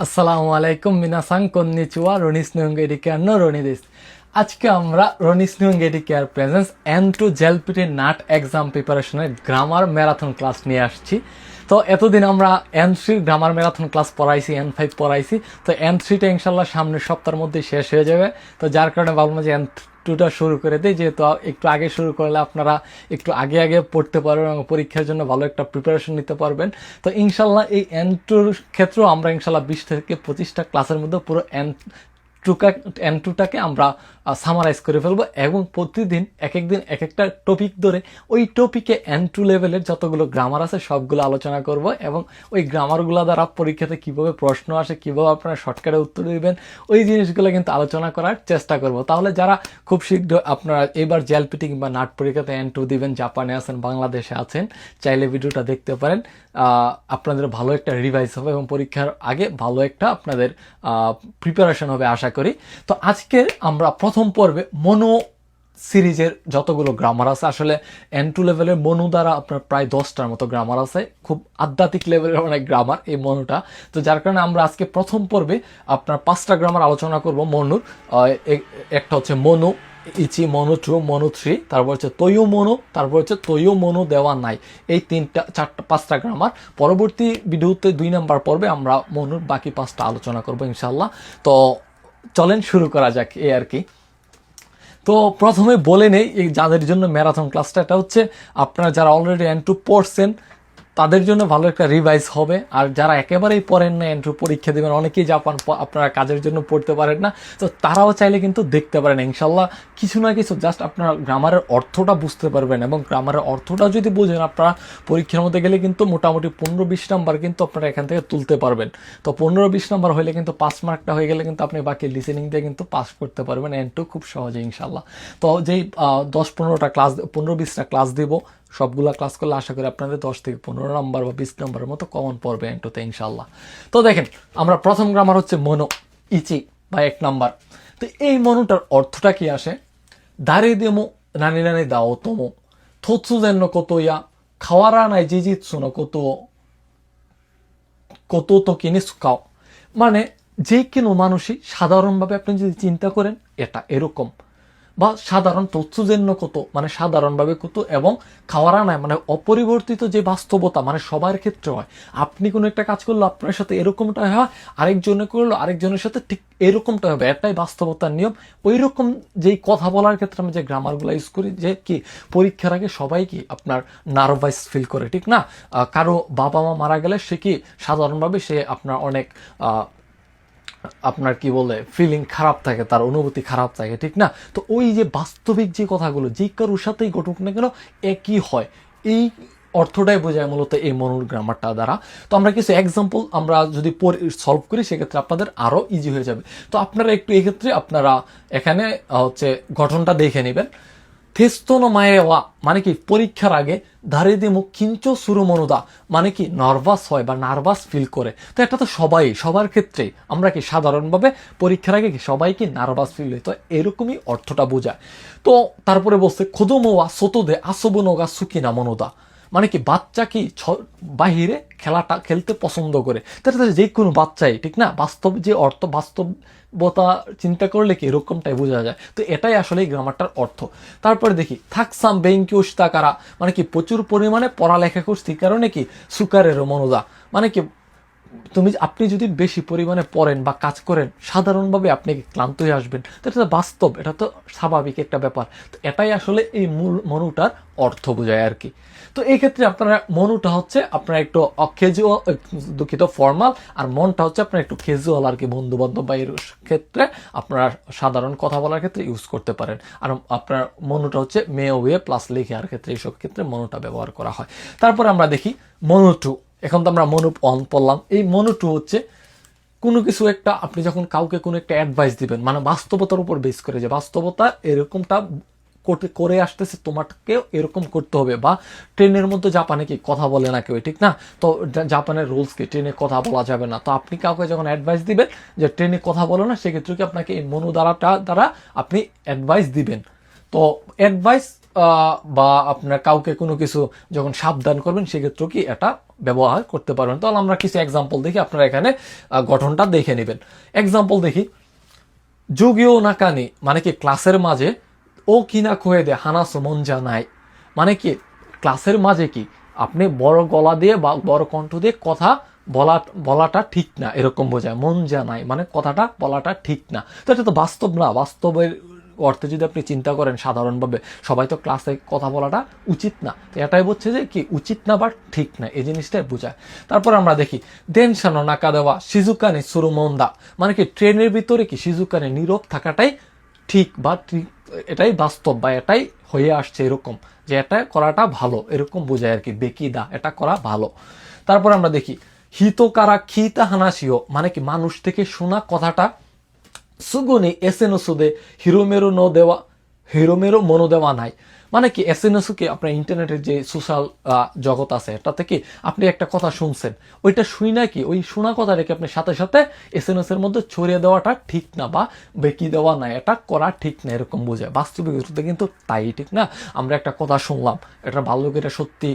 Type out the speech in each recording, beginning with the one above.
আসসালামু আলাইকুম মিনাসাং কন্নিচুয়া রনিস নিয়ঙ্গেডিকেয়ার রনি দিস। আজকে আমরা রনিস নিয়ঙ্গেডিকেয়ার presents N2 JLPT NAT exam প্রিপারেশনের গ্রামার ম্যারাথন ক্লাস নিয়ে আসছি। তো এতদিন আমরা N3 গ্রামার ম্যারাথন ক্লাস পড়াইছি, N5 পড়াইছি। তো N3টা ইনশাল্লাহ সামনের সপ্তাহের মধ্যে শেষ হয়ে যাবে। তো যার কারণে ভাবলাম যে N2টা শুরু করে দিই, যেহেতু একটু আগে শুরু করলে আপনারা একটু আগে আগে পড়তে পারবেন এবং পরীক্ষার জন্য ভালো একটা প্রিপারেশন নিতে পারবেন। তো ইনশাল্লাহ এই N2র ক্ষেত্রেও আমরা ইনশাল্লাহ 20 থেকে 25টা ক্লাসের মধ্যে পুরো N2টাকে আমরা সামারাইজ করে ফেলবো এবং প্রতিদিন এক একদিন এক একটা টপিক ধরে ওই টপিকে N2 লেভেলের যতগুলো গ্রামার আছে সবগুলো আলোচনা করব এবং ওই গ্রামারগুলো দ্বারা পরীক্ষাতে কিভাবে প্রশ্ন আসে, কিভাবে আপনারা শর্টকাটে উত্তর দিবেন, ওই জিনিসগুলো কিন্তু আলোচনা করার চেষ্টা করব। তাহলে যারা খুব শীঘ্র আপনারা এবার জেএলপিটি কিংবা নাট পরীক্ষাতে N2 দিবেন, জাপানে আছেন, বাংলাদেশে আছেন, চাইলে ভিডিওটা দেখতে পারেন। আপনাদের ভালো একটা রিভাইজ হবে এবং পরীক্ষার আগে ভালো একটা আপনাদের প্রিপারেশন হবে আশা করি। তো আজকে আমরা প্রথম পর্বে মনো সিরিজের যতগুলো গ্রামার আছে, আসলে N2 লেভেলের মনু দ্বারা আপনার প্রায় 10টার মতো গ্রামার আছে, খুব আধ্যাত্মিক লেভেলের অনেক গ্রামার এই মনুটা। তো যার কারণে আমরা আজকে প্রথম পর্বে আপনার 5টা গ্রামার আলোচনা করব মনুর। একটা হচ্ছে মনু ইচি, মনু 2, মনু 3, তারপর হচ্ছে তৈয় মনু, তারপর হচ্ছে তৈয় মনু দেওয়া নাই। এই 5টা গ্রামার পরবর্তী ভিডিওতে 2 নাম্বার পর্বে আমরা মনুর বাকি 5টা আলোচনা করব ইনশাল্লাহ। তো চলেন শুরু করা যাক এই আর কি। তো প্রথমে বলে নেই এই যাদের জন্য ম্যারাথন ক্লাসটা, এটা হচ্ছে আপনারা যারা অলরেডি N2 পড়ছেন তাদের জন্য ভালো একটা রিভাইজ হবে। আর যারা একেবারেই পড়েন না, N2 পরীক্ষা দেবেন, অনেকেই জাপান আপনারা কাজের জন্য পড়তে পারেন না, তো তারাও চাইলে কিন্তু দেখতে পারেন ইনশাল্লাহ। কিছু না কিছু জাস্ট আপনারা গ্রামারের অর্থটা বুঝতে পারবেন এবং গ্রামারের অর্থটা যদি বুঝেন আপনারা পরীক্ষার মধ্যে গেলে কিন্তু মোটামুটি 15-20 নাম্বার কিন্তু আপনারা এখান থেকে তুলতে পারবেন। তো 15-20 নাম্বার হলে কিন্তু 5 মার্কটা হয়ে গেলে কিন্তু আপনি বাকি লিসেনিং দিয়ে কিন্তু পাস করতে পারবেন N2 খুব সহজে ইনশাল্লাহ। তো যেই 10-15টা ক্লাস, 15-20টা ক্লাস দিব, সবগুলা ক্লাস করলে আশা করি আপনাদের 10 থেকে 15 নাম্বার বা 20 নাম্বারের মতো কমন পড়বে N2তে ইনশাল্লাহ। তো দেখেন, আমরা প্রথম গ্রামার হচ্ছে মনো ইচি বা 1 নাম্বার। তো এই মনোটার অর্থটা কি আসে? দাঁড়িয়ে দেমো নানি নানি দাও তোমো থৎসু যেন কত ইয়া খাওয়ারা নাই জিজিৎসু না কত কত তো কিনে সুকাও। মানে যে কোনো মানুষই সাধারণভাবে আপনি যদি চিন্তা করেন এটা এরকম, বা সাধারণ তথ্যজন্য কত মানে সাধারণভাবে কত, এবং খাওয়ারা নাই মানে অপরিবর্তিত যে বাস্তবতা, মানে সবার ক্ষেত্রে হয়। আপনি কোনো একটা কাজ করলে আপনার সাথে এরকমটা হয়, আরেকজনে করলো আরেকজনের সাথে ঠিক এরকমটা হবে, এটাই বাস্তবতার নিয়ম। ওই রকম যেই কথা বলার ক্ষেত্রে আমি যে গ্রামারগুলো ইউজ করি, যে কি পরীক্ষার আগে সবাই কি আপনার নার্ভাস ফিল করে, ঠিক না? কারো বাবা মা মারা গেলে সে কি সাধারণভাবে সে আপনার অনেক আপনার কি বলে ফিলিং খারাপ থাকে, তার অনুভূতি খারাপ থাকে, ঠিক না? তো ওই যে বাস্তবিক যে কথাগুলো যে কারোর সাথেই ঘটুক না কেন একই হয়, এই অর্থটাই বোঝায় মূলত এই মনোর গ্রামারটা দ্বারা। তো আমরা কিছু এক্সাম্পল আমরা যদি সলভ করি সেক্ষেত্রে আপনাদের আরও ইজি হয়ে যাবে। তো আপনারা একটু এক্ষেত্রে আপনারা এখানে হচ্ছে গঠনটা দেখে নেবেন। থেস্তনো মায়েওয়া মানে কি পরীক্ষার আগে ধারে দিমু কিঞ্চো সুরু মনুদা মানে কি নার্ভাস হয় বা নার্ভাস ফিল করে। তো এটা তো সবার ক্ষেত্রেই আমরা কি সাধারণভাবে পরীক্ষার আগে কি সবাই কি নার্ভাস ফিল হয়, তো এরকমই অর্থটা বোঝায়। তো তারপরে বলছে খোদোমোয়া সোতোদে আসবনোগা সুকিনা মনুদা মানে কি বাচ্চা কি বাহিরে খেলাটা খেলতে পছন্দ করে। তাহলে যে কোনো বাচ্চাই, ঠিক না? বাস্তব যে অর্থ, বাস্তবতা চিন্তা করলে কি এরকমটাই বোঝা যায়। তো এটাই আসলে এই গ্রামারটার অর্থ। তারপরে দেখি থাকসাম বেঙ্কিউস্তা কারা মানে কি প্রচুর পরিমাণে পড়ালেখা করছি কারণে কি সুকারেরও মনোদা মানে কি আপনি যদি বেশি পরিমাণে পড়েন বা কাজ করেন সাধারণভাবে আপনি ক্লান্ত হয়ে আসবেন। তো এটা তো বাস্তব, এটা তো স্বাভাবিক একটা ব্যাপার। তো এটাই আসলে এই মূল মনুটার অর্থ বোঝায় আর কি। তো এই ক্ষেত্রে আপনারা মনুটা হচ্ছে আপনার একটু ক্যাজুয়াল, দুঃখিত ফর্মাল, আর মনটা হচ্ছে আপনার একটু ক্যাজুয়াল আর কি, বন্ধু বান্ধব বা এর ক্ষেত্রে আপনারা সাধারণ কথা বলার ক্ষেত্রে ইউজ করতে পারেন। আর আপনার মনুটা হচ্ছে মে ওয়ে প্লাস লিখে আর ক্ষেত্রে এইসব ক্ষেত্রে মনুটা ব্যবহার করা হয়। তারপরে আমরা দেখি মনু টু। এখন তো আমরা মনু 1 পড়লাম, এই মনু 2 হচ্ছে কোনো কিছু একটা আপনি যখন কাউকে কোনো একটা অ্যাডভাইস দিবেন, মানে বাস্তবতার উপর বেস করে, যে বাস্তবতা এরকমটা করে আসতেছে তোমাকেও এরকম করতে হবে। বা ট্রেনের মধ্যে জাপানে কি কথা বলে না কেউ, ঠিক না? তো জাপানের রুলস কি ট্রেনে কথা বলা যাবে না। তো আপনি কাউকে যখন অ্যাডভাইস দিবেন যে ট্রেনে কথা বলো না, সেক্ষেত্রে কি আপনাকে এই মনু দ্বারা আপনি অ্যাডভাইস দিবেন। তো অ্যাডভাইস বা আপনার কাউকে কোনো কিছু যখন সাবধান করবেন সেক্ষেত্রে কি এটা ব্যবহার করতে পারবেন। তাহলে আমরা কিছু এক্সাম্পল দেখি, আপনারা এখানে গঠনটা দেখে নেবেন। এক্সাম্পল দেখি, যুগিও নাকানি মানে কি ক্লাসের মাঝে ও কিনা কয়ে দে হানাসো মন যা নাই, মানে কি ক্লাসের মাঝে কি আপনি বড় গলা দিয়ে বা বড় কণ্ঠ দিয়ে কথা বলাটা ঠিক না, এরকম বোঝায়। মন যা নাই মানে কথাটা বলাটা ঠিক না। তো এটা তো বাস্তব না। বাস্তবের অর্থে যদি আপনি চিন্তা করেন সাধারণভাবে, সবাই তো ক্লাসে কথা বলাটা উচিত না। তো এটাই বলছে যে কি উচিত না বা ঠিক না, এই জিনিসটাই বোঝায়। তারপর আমরা দেখি দেনশানো নাকা দেওয়া শিজুকানি সুরুমন্দা, মানে কি ট্রেনের ভিতরে কি শিজুকানি নীরব থাকাটাই ঠিক বা ঠিক, এটাই বাস্তব বা এটাই হয়ে আসছে এরকম, যে এটা করাটা ভালো এরকম বোঝায় আর কি। বেকিদা এটা করা ভালো। তারপর আমরা দেখি হিতোকারা খিতা হানাসিও, মানে কি মানুষ থেকে শোনা কথাটা সুগুনি এসএনএসুদে হিরোমেরো নো দেওয়া, হিরোমেরো মনো দেওয়া নাই, মানে কি এসএনএসকে আপনার ইন্টারনেটের যে সোশ্যাল জগৎ আছে এটাতে কি আপনি একটা কথা শুনছেন, ওইটা শুই না কি ওই শোনা কথাটাকে আপনি সাথে সাথে এসএনএস এর মধ্যে ছড়িয়ে দেওয়াটা ঠিক না বা বেকি দেওয়া না, এটা করা ঠিক না এরকম বোঝায়। বাস্তবিক কিন্তু তাই ঠিক না। আমরা একটা কথা শুনলাম, এটা ভালো করে সত্যি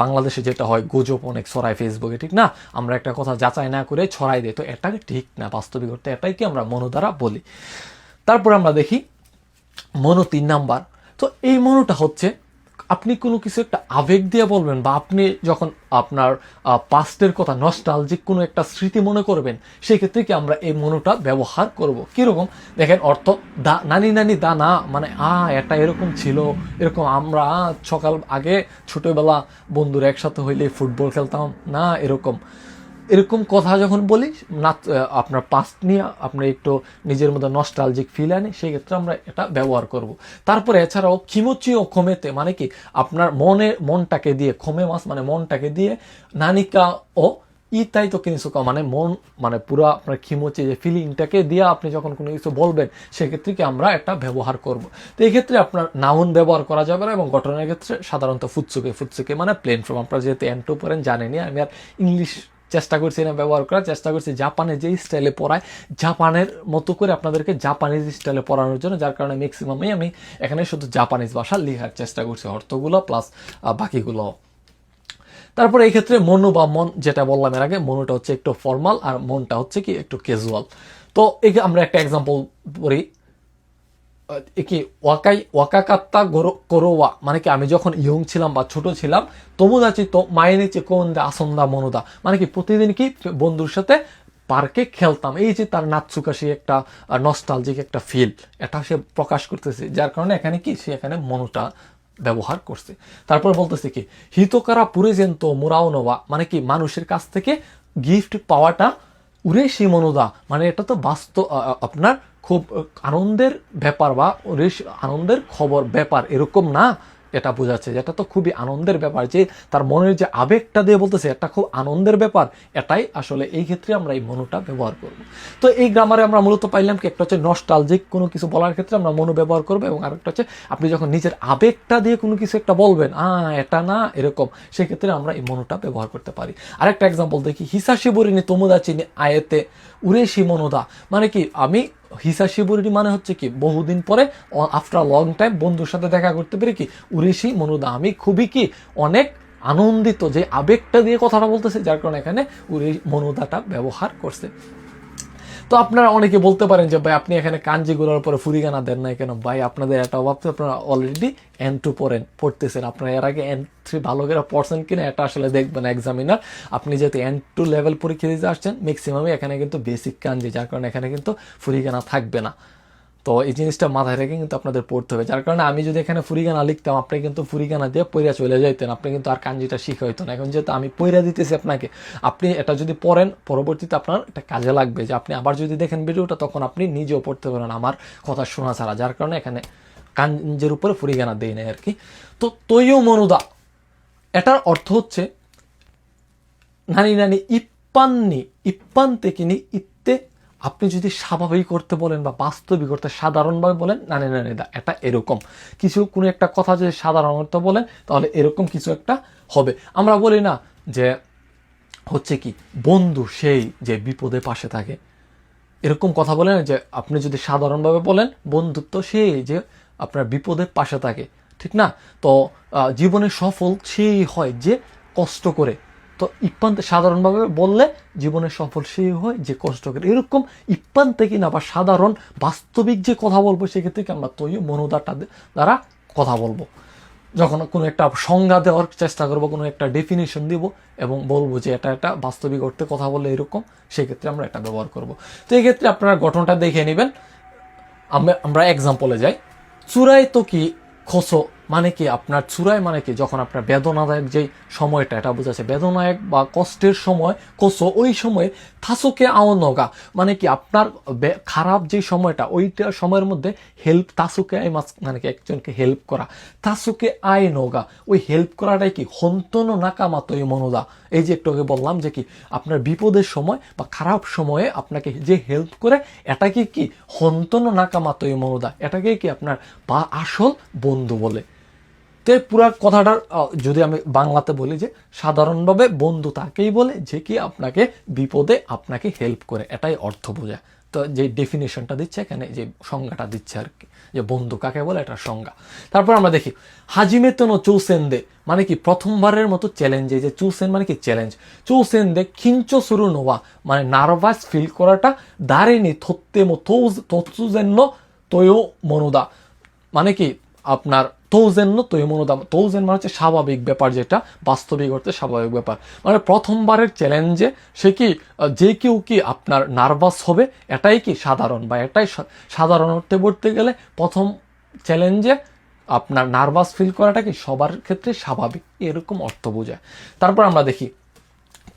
বাংলাদেশে যেটা হয় গুজব অনেক ছড়ায় ফেসবুকে, ঠিক না, আমরা একটা কথা যাচাই না করে ছড়াই দিই, তো এটাকে ঠিক না বাস্তবিক অর্থে, এটাই কি আমরা মনো দ্বারা বলি। তারপর আমরা দেখি মনো 3 নাম্বার। তো এই মনোটা হচ্ছে আপনি কোনো কিছু একটা আবেগ দিয়ে বলবেন, বা আপনি যখন আপনার পাস্টের কথা নস্টালজিক কোনো একটা স্মৃতি মনে করবেন, সেই ক্ষেত্রে কি আমরা এই মনোটা ব্যবহার করব। কিরকম দেখেন অর্থ, দা নানি নানি দা না মানে এটা এরকম ছিল, এরকম আমরা সকাল আগে ছোটবেলা বন্ধুরা একসাথে হইলে ফুটবল খেলতাম না, এরকম এরকম কথা যখন বলি না আপনার পাস্ট নিয়ে আপনি একটু নিজের মধ্যে নস্টালজিক ফিল আনি, সেই ক্ষেত্রে আমরা এটা ব্যবহার করব। তারপরে এছাড়াও খিমোচি ও ক্ষমেতে, মানে কি আপনার মনটাকে দিয়ে, ক্ষমে মাস মানে মনটাকে দিয়ে, নানিকা ও ইতাই তো কিনসুকা মানে মন মানে পুরো আপনার খিমোচি যে ফিলিংটাকে দিয়ে আপনি যখন কোনো কিছু বলবেন সেক্ষেত্রে কি আমরা এটা ব্যবহার করব। তো এই ক্ষেত্রে আপনার নাউন ব্যবহার করা যাবে না, এবং গঠনের ক্ষেত্রে সাধারণত ফুৎসুকে মানে প্লেন ফর্ম। আপনারা যেহেতু এন্টো পড়েন জানেনি, আমি আর ইংলিশ চেষ্টা করছি না ব্যবহার করার, চেষ্টা করছি জাপানে যে স্টাইলে পড়ায় জাপানের মতো করে আপনাদেরকে জাপানিজ স্টাইলে পড়ানোর জন্য, যার কারণে ম্যাক্সিমামই আমি এখানে শুধু জাপানিজ ভাষা লেখার চেষ্টা করছি, অর্থগুলো প্লাস বাকিগুলো। তারপরে এই ক্ষেত্রে মনো বা মন যেটা বললাম এর আগে, মনোটা হচ্ছে একটু ফর্মাল আর মনটা হচ্ছে কি একটু ক্যাজুয়াল। তো এই আমরা একটা এক্সাম্পল পড়ি, কি ওয়াকাকাত্তা করোয়া, মানে কি আমি যখন ইয়ং ছিলাম বা ছোট ছিলাম, তমুদাচি তো মাইনেচি কোন্দা আসন্দা মনোদা, মানে কি প্রতিদিন কি বন্ধুর সাথে পার্কে খেলতাম। এই যে তার নাৎসুকাশি একটা নস্টালজিক একটা ফিল, এটা সে প্রকাশ করতেছে, যার কারণে এখানে কি সে এখানে মনোটা ব্যবহার করছে। তারপর বলতেছে কি হিতকারা পুরেজেন্ত মুরাও নোয়া, মানে কি মানুষের কাছ থেকে গিফট পাওয়াটা উরেশি মনোদা, মানে এটা তো বাস্তব আপনার খুব আনন্দের ব্যাপার বা আনন্দের খবর ব্যাপার এরকম না, এটা বোঝাচ্ছে যেটা তো খুবই আনন্দের ব্যাপার, যে তার মনের যে আবেগটা দিয়ে বলতেছে এটা খুব আনন্দের ব্যাপার, এটাই আসলে এই ক্ষেত্রে আমরা এই মনোটা ব্যবহার করব। তো এই গ্রামারে আমরা মূলত পাইলাম কি একটা হচ্ছে নস্টালজিক কোনো কিছু বলার ক্ষেত্রে আমরা মনো ব্যবহার করবো, এবং আরেকটা হচ্ছে আপনি যখন নিজের আবেগটা দিয়ে কোনো কিছু একটা বলবেন এটা না এরকম, সেক্ষেত্রে আমরা এই মনোটা ব্যবহার করতে পারি। আরেকটা এক্সাম্পল দেখি, হিসাশিবরিনি তোমোদাচিনি আয়েতে উরেশি মনোদা, মানে কি আমি হিসাশিবরি মানে হচ্ছে কি বহুদিন পরে আফটার লং টাইম বন্ধুর সাথে দেখা করতে পেরে কি উরেশি মনোদা, আমি খুবই কি অনেক আনন্দিত, যে আবেগটা দিয়ে কথাটা বলতেছে, যার কারণে এখানে মনোদাটা ব্যবহার করছে। তো আপনারা অনেকে বলতে পারেন যে ভাই আপনি এখানে কাঞ্জিগুলোর উপরে ফুরিগানা দেন নাই কেন? ভাই আপনাদের এটা অভাব, আপনারা অলরেডি N2 পড়তেছেন, আপনারা এর আগে N3 ভালো করে পড়ছেন কিনা এটা আসলে দেখবেন এক্সামিনার। আপনি যেহেতু N2 লেভেল পরীক্ষা দিতে আসছেন, ম্যাক্সিমামই এখানে কিন্তু বেসিক কাঞ্জি, যার কারণে এখানে কিন্তু ফুরিগানা থাকবে না। তো এই জিনিসটা মাথায় রেখে কিন্তু আপনাদের পড়তে হবে, যার কারণে আমি যদি এখানে ফুরিগানা লিখতাম আপনি কিন্তু ফুরিগানা দিয়ে পইরা চলে যাইতেন, আপনি কিন্তু আর কাঞ্জিটা শিখা হইতো না। এখন যেহেতু আমি পইরা দিতেছি আপনাকে, আপনি এটা যদি পড়েন পরবর্তীতে আপনার এটা কাজে লাগবে, যে আপনি আবার যদি দেখেন ভিডিওটা তখন আপনি নিজেও পড়তে পারেন আমার কথা শোনা ছাড়া, যার কারণে এখানে কাঞ্জের উপরে ফুরিগানা দেই নাই আর কি। তো তৈয় মনুদা এটার অর্থ হচ্ছে নানি নানি ইপ্পান তেকিনি ইত্তে, আপনি যদি স্বাভাবিক করতে বলেন বা বাস্তবিক করতে সাধারণভাবে বলেন নানি নানি দা, এটা এরকম কিছু কোনো একটা কথা যদি সাধারণ অর্থ বলেন তাহলে এরকম কিছু একটা হবে। আমরা বলি না যে হচ্ছে কি বন্ধু সেই যে বিপদে পাশে থাকে, এরকম কথা বলেন যে আপনি যদি সাধারণভাবে বলেন বন্ধুত্ব সেই যে আপনার বিপদের পাশে থাকে, ঠিক না? তো জীবনে সফল সেই হয় যে কষ্ট করে। তো ইপ্পান্তে সাধারণভাবে বললে জীবনে সফল সেই হয় যে কষ্ট করে, এরকম ইপ্পান্তে কিনা বা সাধারণ বাস্তবিক যে কথা বলবো সেক্ষেত্রে আমরা তৈরি মনোদাটা দ্বারা কথা বলবো। যখন কোনো একটা সংজ্ঞা দেওয়ার চেষ্টা করবো, কোনো একটা ডেফিনেশন দিব এবং বলবো যে এটা একটা বাস্তবিক অর্থে কথা বললে এরকম, সেক্ষেত্রে আমরা এটা ব্যবহার করব। তো এই ক্ষেত্রে আপনারা গঠনটা দেখে নেবেন। আমরা এক্সাম্পলে যাই। চূড়ায় তো কি খোসো মানে কি, আপনার চূড়ায় মানে কি, যখন আপনার বেদনাদায়ক যেই সময়টা এটা বোঝাচ্ছে, বেদনায়ক বা কষ্টের সময় কোসো, ওই সময়ে থাসোকে আও নগা মানে কি আপনার খারাপ যে সময়টা, ওইটা সময়ের মধ্যে হেল্প, তাসুকে আই মানে কি একজনকে হেল্প করা, তাসুকে আই নগা, ওই হেল্প করাটাই কি হন্তনো নাকামাতো এই মনোদা। এই যে একটু আগে বললাম যে কি আপনার বিপদের সময় বা খারাপ সময়ে আপনাকে যে হেল্প করে, এটাকে কি হন্তনো নাকামাতো এই মনোদা, এটাকে কি আপনার বা আসল বন্ধু বলে। তো পুরো কথাটার যদি আমি বাংলাতে বলি যে সাধারণভাবে বন্ধু তাকেই বলে যে কি আপনাকে বিপদে আপনাকে হেল্প করে, এটাই অর্থ বোঝায়। তো যে ডেফিনেশনটা দিচ্ছে এখানে, যে সংজ্ঞাটা দিচ্ছে আর কি, যে বন্ধু কাকে বলে এটার সংজ্ঞা। তারপর আমরা দেখি হাজিমে তো নো চৌসেন দে মানে কি প্রথমবারের মতো চ্যালেঞ্জে, যে চৌসেন মানে কি চ্যালেঞ্জ, চৌসেন দে খিঞ্চো শুরু নোয়া মানে নার্ভাস ফিল করাটা, দাঁড়েনি থত্তে মো তোজেন্ন তোয়ো মনোদা মানে কি আপনার তৌজেন্য তৈমনুদাম, তৌজেন মানে হচ্ছে স্বাভাবিক ব্যাপার, যেটা বাস্তবিক অর্থে স্বাভাবিক ব্যাপার, মানে প্রথমবারের চ্যালেঞ্জে সে কি যে কেউ কি আপনার নার্ভাস হবে, এটাই কি সাধারণ, বা এটাই সাধারণ অর্থে বলতে গেলে প্রথম চ্যালেঞ্জে আপনার নার্ভাস ফিল করাটা কি সবার ক্ষেত্রে স্বাভাবিক, এরকম অর্থ বোঝায়। তারপর আমরা দেখি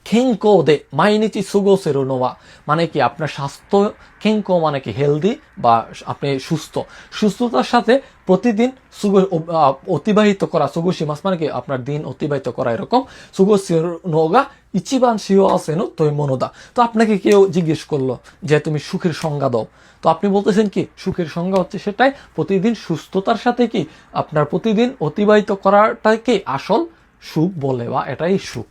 খেঙ্কো দে মাইনিচি সুগোসেরো নোয়া মানে কি আপনার স্বাস্থ্য, খেঙ্কো মানে কি হেলদি বা আপনি সুস্থতার সাথে প্রতিদিন অতিবাহিত করা, সুগোশি মাস মানে কি আপনার দিন অতিবাহিত করা, এরকম সুগোসেরো নোগা ইচিবান শিও আসেনো তোই মনোদা। তো আপনাকে কেউ জিজ্ঞেস করলো যে তুমি সুখের সংজ্ঞা দাও, তো আপনি বলতেছেন কি সুখের সংজ্ঞা হচ্ছে সেটাই প্রতিদিন সুস্থতার সাথে কি আপনার প্রতিদিন অতিবাহিত করাটাকে আসল সুখ বলে, বা এটাই সুখ।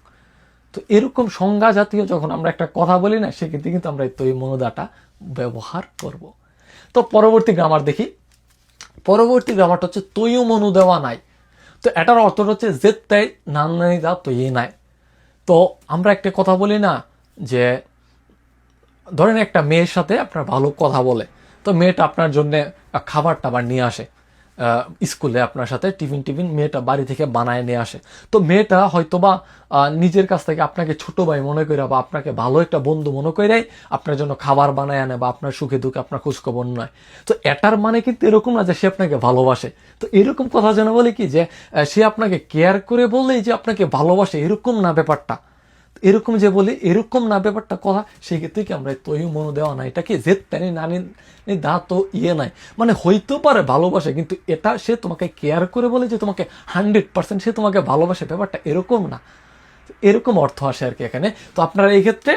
তো এরকম সংজ্ঞা জাতীয় যখন আমরা একটা কথা বলি না, সেক্ষেত্রে কিন্তু আমরা এই মনোদাটা ব্যবহার করব। তো পরবর্তী গ্রামার দেখি। পরবর্তী গ্রামারটা হচ্ছে তৈও মনু দেওয়া নাই। তো এটার অর্থটা হচ্ছে জেত্তাই নান্নানি দা তৈরি নাই। তো আমরা একটা কথা বলি না যে ধরেন একটা মেয়ের সাথে আপনার ভালো কথা বলে, তো মেয়েটা আপনার জন্য খাবার টাবার নিয়ে আসে, স্কুলে আপনার সাথে টিফিন মেয়েটা বাড়ি থেকে বানায় নিয়ে আসে। তো মেয়েটা হয়তোবা নিজের কাছ থেকে আপনাকে ছোট ভাই মনে করে বা আপনাকে ভালো একটা বন্ধু মনে করে আপনার জন্য খাবার বানায় আনে বা আপনার সুখে দুঃখে আপনার খোঁজখবর নয়। তো এটার মানে কিন্তু এরকম না যে সে আপনাকে ভালোবাসে। তো এরকম কথা যেন বলে কি যে সে আপনাকে কেয়ার করে বললেই যে আপনাকে ভালোবাসে, এরকম না ব্যাপারটা। এরকম যে বলি এরকম না ব্যাপারটা কথা, সেই ক্ষেত্রে কি আমরা তৈরি মনো দেওয়া নাই, এটাকে জেত্তানি নানি দা তো নাই, মানে হইতেও পারে ভালোবাসে, কিন্তু এটা সে তোমাকে কেয়ার করে বলে যে তোমাকে 100% সে তোমাকে ভালোবাসে, ব্যাপারটা এরকম না। এরকম অর্থ আসে আর কি এখানে। তো আপনারা এই ক্ষেত্রে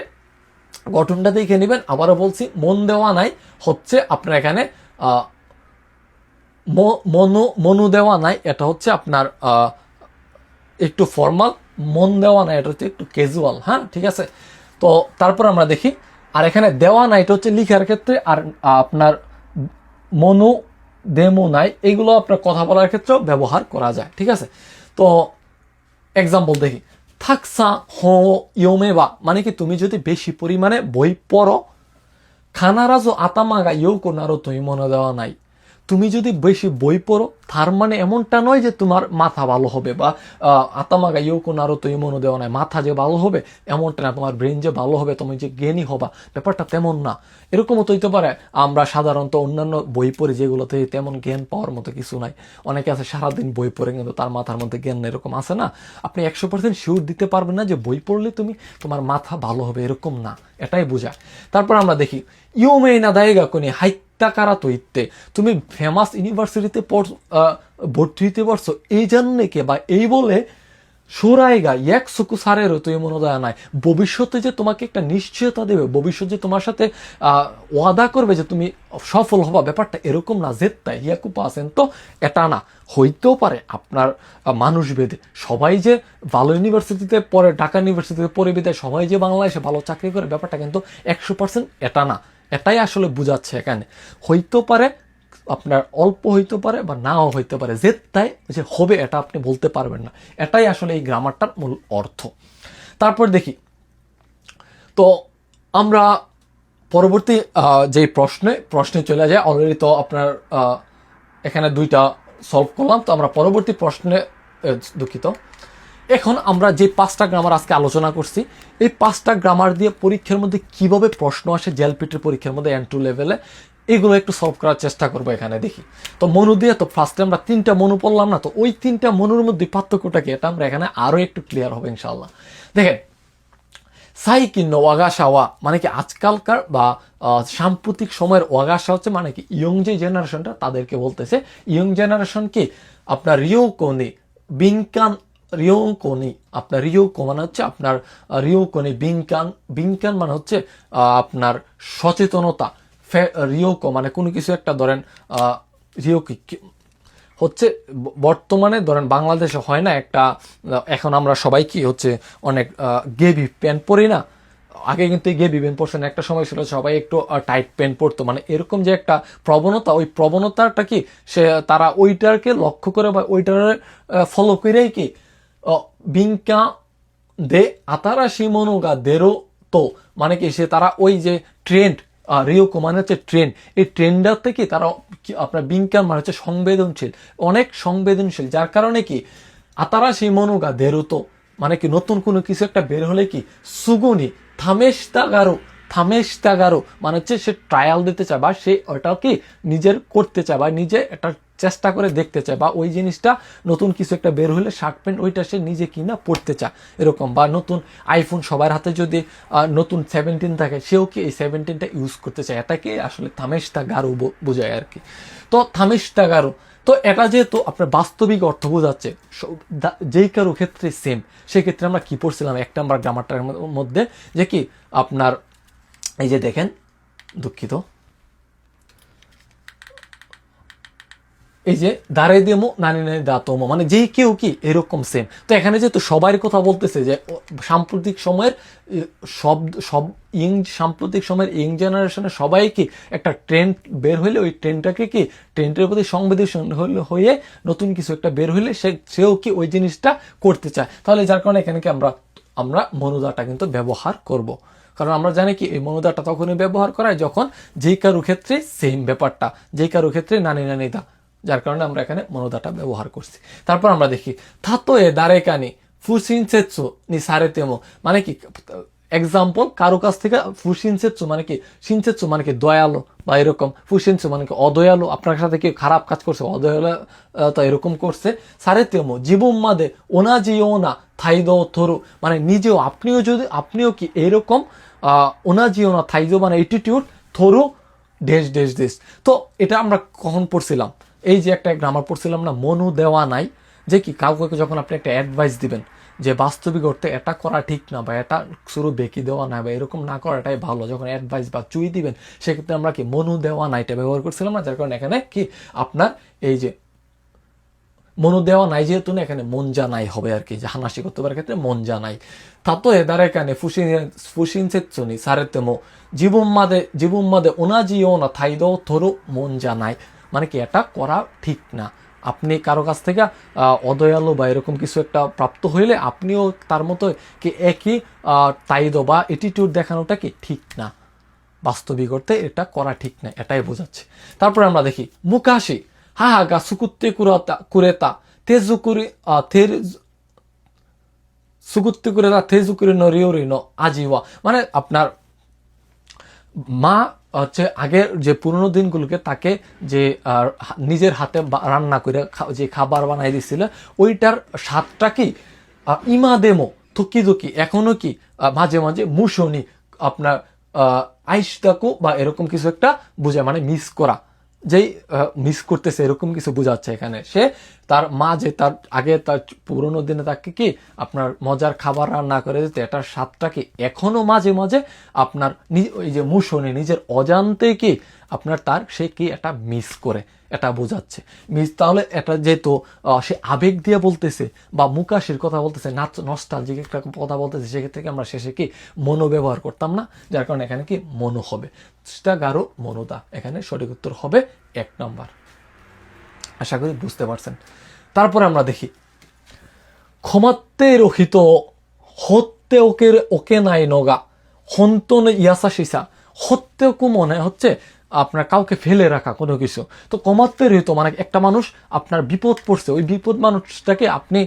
গঠনটা দেখে নেবেন। আবারও বলছি, মন দেওয়া নাই হচ্ছে আপনার এখানে মনু দেওয়া নাই, এটা হচ্ছে আপনার একটু ফর্মাল। মন দেওয়া নাই এটা হচ্ছে একটু ক্যাজুয়াল। হ্যাঁ, ঠিক আছে। তো তারপর আমরা দেখি, আর এখানে দেওয়া নাই এটা হচ্ছে লিখার ক্ষেত্রে, আর আপনার মনু দেমো নাই এগুলো আপনার কথা বলার ক্ষেত্রেও ব্যবহার করা যায়, ঠিক আছে। তো এক্সাম্পল দেখি, থাকসা হো ইয়োমেবা মানে কি তুমি যদি বেশি পরিমাণে বই পড়ো, খানারাজো আতামাগা ইয়োকো নারো তুমি মনে দেওয়া নাই। তুমি যদি বেশি বই পড়ো তার মানে এমনটা নয় যে তোমার মাথা ভালো হবে, বা আতামাগা ইয়োকো নারো তুমি মনে দেওয়া নাই, মাথা যে ভালো হবে এমনটা না, তোমার ব্রেন যে ভালো হবে, তুমি যে জ্ঞানী হবা, ব্যাপারটা তেমন না। এরকমও তো হইতে পারে আমরা সাধারণত অন্যান্য বই পড়ি যেগুলোতে তেমন জ্ঞান পাওয়ার মতো কিছু নাই। অনেকে আছে সারাদিন বই পড়ে কিন্তু তার মাথার মধ্যে জ্ঞান নেই, এরকম আছে না। আপনি 100% শিওর দিতে পারবেন না যে বই পড়লে তোমার মাথা ভালো হবে, এরকম না, এটাই বোঝায়। তারপর আমরা দেখি ইউমেই না দায়গা কোনি হাইত্তাকারা তো ইত্তে, তুমি ফেমাস ইউনিভার্সিটিতে ভর্তি হইতে পারছো এই জন্যে কে, বা এই বলে সুরাইগা এক সুকু সারেরও তুই মনে দেওয়া নাই, ভবিষ্যতে যে তোমাকে একটা নিশ্চয়তা দেবে, ভবিষ্যৎ যে তোমার সাথে ওয়াদা করবে যে তুমি সফল হবা, ব্যাপারটা এরকম না। জেত্তাই ইয়াকুপা আছেন তো এটা না। হইতেও পারে আপনার মানুষ ভেদে সবাই যে ভালো ইউনিভার্সিটিতে পড়ে, ঢাকা ইউনিভার্সিটিতে পড়ে বিদায় সবাই যে বাংলাদেশে ভালো চাকরি করে, ব্যাপারটা কিন্তু 100% এটা না। এটাই আসলে বুঝাচ্ছে এখানে। হইতেও পারে আপনার অল্প হইতে পারে বা নাও হইতে পারে, তাই যে হবে এটা আপনি বলতে পারবেন না। এটাই আসলে এই গ্রামারটার মূল অর্থ। তারপর দেখি, তো আমরা পরবর্তী যে প্রশ্নে চলে যায়। অলরেডি তো আপনার এখানে 2টা সলভ করলাম। তো আমরা পরবর্তী প্রশ্নে দুঃখিত, এখন আমরা যে 5টা গ্রামার আজকে আলোচনা করছি, এই 5টা গ্রামার দিয়ে পরীক্ষার মধ্যে কিভাবে প্রশ্ন আসে জেএলপিটির পরীক্ষার মধ্যে N2 লেভেলে, এগুলো একটু সলভ করার চেষ্টা করবো এখানে। দেখি, তো মনু দিয়ে তো ফার্স্টে আমরা 3টা মনু পড়লাম না, তো ওই 3টা মনুর মধ্যে পার্থক্যটা কি, এটা আমরা এখানে আরো একটু ক্লিয়ার হবে ইনশাআল্লাহ। দেখেন, সাইকিন ওয়াগাসাওয়া মানে কি আজকালকার বা সাম্প্রতিক সময়ের ওয়াগাসা হচ্ছে মানে কি ইয়ং যে জেনারেশনটা তাদেরকে বলতেছে। ইয়ং জেনারেশন কি আপনার রিওকোনি বিনকান, রিওকোনি আপনার রিওকো মানে হচ্ছে আপনার রিওকোনি বিনকান, বিনকান মানে হচ্ছে আপনার সচেতনতা, রিওকো মানে কোনো কিছু একটা ধরেন রিওকি হচ্ছে বর্তমানে ধরেন বাংলাদেশে হয় না একটা, এখন আমরা সবাই কি হচ্ছে অনেক গেবি প্যান্ট পরি না, আগে কিন্তু গেবি প্যান্ট পরছে না, একটা সময় ছিল সবাই একটু টাইট প্যান্ট পরতো, মানে এরকম যে একটা প্রবণতা, ওই প্রবণতাটা কি সে তারা ওইটাকে লক্ষ্য করে বা ওইটার ফলো করেই কি বিঙ্কা দে আতারা শিমনুগা দেরো, তো মানে কি সে তারা ওই যে ট্রেন্ড রিওকো মানে হচ্ছে ট্রেন্ড, এই ট্রেন্ডার থেকে তারা আপনার বিজ্ঞান মানে হচ্ছে সংবেদনশীল, অনেক সংবেদনশীল, যার কারণে কি আতারা সেই মনুগা দেরুতো মানে কি নতুন কোনো কিছু একটা বের হলে কি সুগুনি থামেশতাগারো মানে হচ্ছে সে ট্রায়াল দিতে চায় বা সে ওটা কি নিজের করতে চায় বা নিজে একটা চেষ্টা করে দেখতে চায়, বা ওই জিনিসটা নতুন কিছু একটা বের হলে শার্ট প্যান্ট ওইটা সে নিজে কিনা পড়তে চায় এরকম, বা নতুন আইফোন সবার হাতে যদি নতুন 17 থাকে সেও কি এই 17টা ইউজ করতে চায়, এটাকে আসলে থামেশতাগারো বোঝায় আর কি। তো থামেশতাগারো, তো এটা যেহেতু আপনার বাস্তবিক অর্থ বোঝাচ্ছে যেই কারো ক্ষেত্রে সেম, সেক্ষেত্রে আমরা কি পড়ছিলাম 1 নাম্বার গ্রামারটার মধ্যে যে কি আপনার এই যে দেখেন, দুঃখিত, এই যে দাঁড়াই দেমো নানি নানি দাঁতমো মানে যে কেউ কি এরকম সেম। তো এখানে যেহেতু সবার কথা বলতেছে যে সাম্প্রতিক সময়ের সাম্প্রতিক সময়ের ইয়ং জেনারেশনের সবাই কি একটা ট্রেন্ড বের হইলে ওই ট্রেন্ডটাকে কি ট্রেন্ডের প্রতি সংবেদনশীল হয়ে নতুন কিছু একটা বের হইলে সেও কি ওই জিনিসটা করতে চায়, তাহলে যার কারণে এখানে কি আমরা মনুদাটা কিন্তু ব্যবহার করব। কারণ আমরা জানি কি এই মনুদাটা তখনই ব্যবহার করা হয় যখন যেই কারো ক্ষেত্রে সেম ব্যাপারটা, যেই কারো ক্ষেত্রে নানি নানি দা, যার কারণে আমরা এখানে মনোদাটা ব্যবহার করছি। তারপর আমরা দেখি থাতো এ দারেকানি ফুসিনসেৎসু নি সারেতেমো মানে কি এক্সাম্পল, কারো কাছ থেকে ফুসিনসেৎসু মানে কি, সিনসেৎসু মানে কি দয়ালু বা এরকম, ফুসিনসু মানে কি অদয়ালু, আপনার সাথে কি খারাপ কাজ করছে অদয়ালু তো এরকম করছে, সারেতেমো জীবন মাদে ওনাজিও না থাইদো থরু মানে নিজেও আপনিও কি এরকম ওনাজিও না থাইদো মানে এটিটিউড থরু ডেশ ডেশ ডেশ। তো এটা আমরা কখন পড়ছিলাম, এই যে একটা গ্রামার পড়ছিলাম না, মনু দেওয়া নাই, যে কি কাউকে যখন আপনি একটা অ্যাডভাইস দিবেন যে বাস্তবিক অর্থে এটা করা ঠিক না বা এটা শুরু বেঁকি দেওয়া নাই বা এরকম না করাটাই ভালো, যখন অ্যাডভাইস বা চুই দিবেন সেক্ষেত্রে আমরা কি মনু দেওয়া নাইটা ব্যবহার করছিলাম না, যার কারণে এখানে কি আপনার এই যে মনু দেওয়া নাই যেহেতু না এখানে মন জানাই হবে আর কি, যে হানাসি করতে পারার ক্ষেত্রে মন জানাই। তাতো এদার এখানে ফুসিনসেৎসুনি সারেতেমো জীবন মাদে ওনাজিও না থাইদো থরু মন জানাই মানে কি এটা করা ঠিক না। আপনি কারো কাছ থেকে অদয়ালু বা এরকম কিছু একটা প্রাপ্ত হইলে আপনিও তার মতো কি একই তাইদো বা এটিটিউড দেখানোটা কি ঠিক না, বাস্তবিক অর্থে এটা করা ঠিক না, এটাই বোঝাচ্ছে। তারপরে আমরা দেখি মুকাশি হাহা গা সুকুত্তে কুরেতা তেজুকুরি সুকুত্তে কুরেতা তেজুকুরি নরিওরি ন আজিওয়া মানে আপনার মা হচ্ছে আগের যে পুরোনো দিনগুলোকে তাকে যে নিজের হাতে রান্না করে যে খাবার বানাই দিছিল ওইটার স্বাদটা কি ইমা দেমো থুকি থুকি এখনো কি মাঝে মাঝে মুশনি আপনার আইসটাকু বা এরকম কিছু একটা বোঝায়, মানে মিস করা, যেই মিস করতেছে এরকম কিছু বোঝাচ্ছে এখানে। সে তার মা যে তার আগে তার পুরোনো দিনে তাকে কি আপনার মজার খাবার রান্না করে দিতে, এটার স্বাদটা কি এখনো মাঝে মাঝে আপনার ওই যে মুশনে নিজের অজান্তে কি আপনার তার সে কি এটা মিস করে, এটা বোঝাচ্ছে মিস। তাহলে এটা যেহেতু সে আবেগ দিয়ে বলতেছে বা মুকাশির কথা বলতেছে, নস্টালজিক একটা কথা বলতেছে, সেক্ষেত্রে আমরা শেষে কি মনো ব্যবহার করতাম না, যার কারণে এখানে কি মনো হবে, সেটা গারো মনোদা, এখানে সঠিক উত্তর হবে 1 নম্বর। আশা করি বুঝতে পারছেন। তারপরে আমরা দেখি ক্ষমাতে রহিত হত্যে ওকে ওকে নাই নগা হন্তন ইয়াসা সিসা। হত্যেকু মনে হচ্ছে আপনার কাউকে ফেলে রাখা কোনো কিছু। তো কমাতে রহিত মানে একটা মানুষ আপনার বিপদ পড়ছে, ওই বিপদ মানুষটাকে আপনি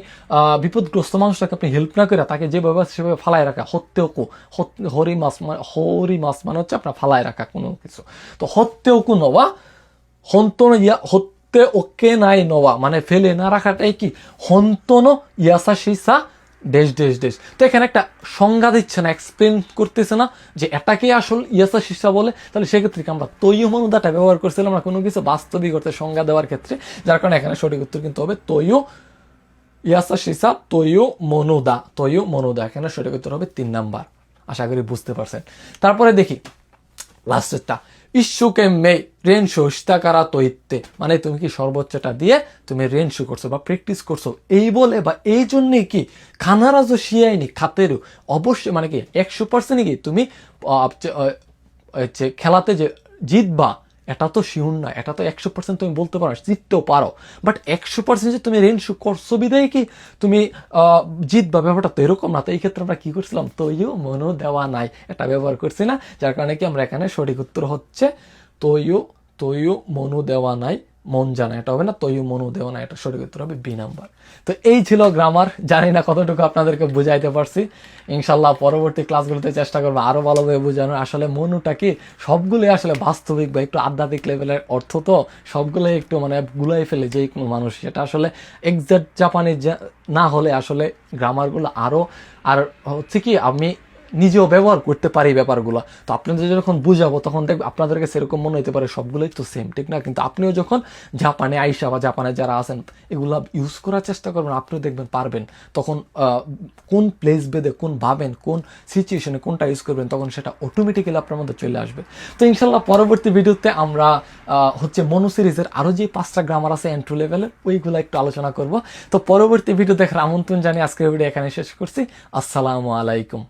বিপদগ্রস্ত মানুষটাকে আপনি হেল্প না করে তাকে যেভাবে সেভাবে ফালায় রাখা। হত্যেকু হরি মাছ মানে হচ্ছে আপনার ফালায় রাখা কোনো কিছু। তো হত্যেকু নওয়া হন্তন ইয়া হত্যে ওকে নাই নওয়া মানে ফেলে না রাখাটাই কি হন্তন ইয়াসা সিসা দেশ দেশ দেশ। তো এখানে একটা সংজ্ঞা দিচ্ছে না, এক্সপ্লেন করতেছে না যে এটাকে আসল ইয়াসা সিসা বলে। তাহলে সেক্ষেত্রে আমরা তৈয় মনুদাটা ব্যবহার করছিলাম আমরা কোনো কিছু বাস্তবিক অর্থে সংজ্ঞা দেওয়ার ক্ষেত্রে, যার কারণে এখানে সঠিক উত্তর কিন্তু হবে তৈয় ইয়াসা সিসা তৈয় মনুদা। এখানে সঠিক উত্তর হবে 3 নাম্বার। আশা করি বুঝতে পারছেন। তারপরে দেখি লাস্টেরটা ইস্যুকে মে রেনশো ইস্তাকারা তৈতে মানে তুমি কি সর্বোচ্চটা দিয়ে তুমি রেনশো করছো বা প্র্যাকটিস করছো এই বলে বা এই জন্যে কি খানারাজও শিয়াইনি খাতেরও অবশ্যই মানে কি 100% কি তুমি খেলাতে যে জিতবা এটা তো শিউর না, এটা তো 100% তুমি বলতে পারো জিততেও পারো, বাট 100% যে তুমি রেনশো করছো বিদায় কি তুমি জিতবা ব্যাপারটা তো এরকম না। তো এই ক্ষেত্রে আমরা কি করছিলাম তৈও মনো দেওয়া নাই এটা ব্যবহার করছি না, যার কারণে কি আমরা এখানে সঠিক উত্তর হচ্ছে তৈও মনো দেওয়া নাই মন জানা, এটা হবে না তৈও মনো দেওয়া নাই, এটা সঠিক উত্তর হবে বি নাম্বার। তো এই ছিল গ্রামার। জানি না কতটুকু আপনাদেরকে বুঝাইতে পারছি। ইনশাল্লাহ পরবর্তী ক্লাসগুলোতে চেষ্টা করবো আরো ভালোভাবে বোঝানোর। আসলে মনুটা কি সবগুলোই আসলে বাস্তবিক বা একটু আধ্যাত্মিক লেভেলের অর্থ, তো সবগুলোই একটু মানে গুলাই ফেলে যে কোনো মানুষ। সেটা আসলে এক্সাক্ট জাপানি না হলে আসলে গ্রামারগুলো আরো আর হচ্ছে কি আমি নিজেও ব্যবহার করতে পারি ব্যাপারগুলো। তো আপনাদের যখন বুঝাবো তখন দেখবে আপনাদেরকে সেরকম মনে হতে পারে সবগুলোই তো সেম, ঠিক না? কিন্তু আপনিও যখন জাপানে আইসা বা জাপানে যারা আছেন এগুলা ইউজ করার চেষ্টা করবেন, আপনিও দেখবেন পারবেন। তখন কোন প্লেস বেদে কোন ভাবেন কোন সিচুয়েশনে কোনটা ইউজ করবেন তখন সেটা অটোমেটিক্যালি আপনার মধ্যে চলে আসবে। তো ইনশাল্লাহ পরবর্তী ভিডিওতে আমরা হচ্ছে মনো সিরিজের আরও যে 5টা গ্রামার আছে এন্ট্রি লেভেলের ওইগুলো একটু আলোচনা করব। তো পরবর্তী ভিডিও দেখার আমন্ত্রণ জানিয়ে আজকের ভিডিও এখানে শেষ করছি। আসসালামু আলাইকুম।